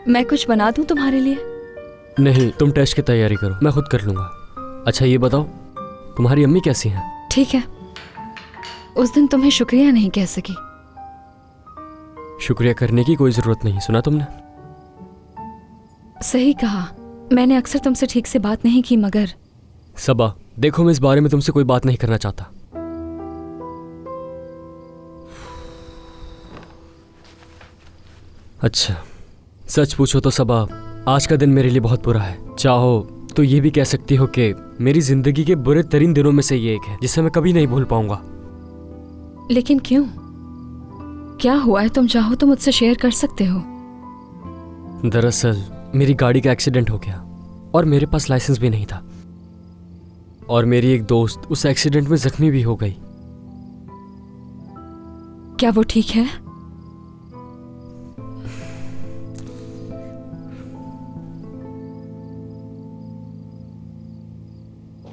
मैं कुछ बना दूं तुम्हारे लिए? नहीं, तुम टेस्ट की तैयारी करो, मैं खुद कर लूंगा। अच्छा ये बताओ, तुम्हारी अम्मी कैसी हैं? ठीक है। उस दिन तुम्हें शुक्रिया नहीं कह सकी। शुक्रिया करने की कोई जरूरत नहीं, सुना तुमने? सही कहा। मैंने अक्सर तुमसे ठीक से बात नहीं की, मगर सबा देखो, मैं इस बारे में तुमसे कोई बात नहीं करना चाहता। अच्छा सच पूछो तो सबा, आज का दिन मेरे लिए बहुत बुरा है। चाहो तो ये भी कह सकती हो कि मेरी जिंदगी के बुरे तरीन दिनों में से ये एक है, जिसे मैं कभी नहीं भूल पाऊंगा। लेकिन क्यों? क्या हुआ है? तुम चाहो तो मुझसे शेयर कर सकते हो। दरअसल मेरी गाड़ी का एक्सीडेंट हो गया और मेरे पास लाइसेंस भी नहीं था, और मेरी एक दोस्त उस एक्सीडेंट में जख्मी भी हो गई। क्या वो ठीक है?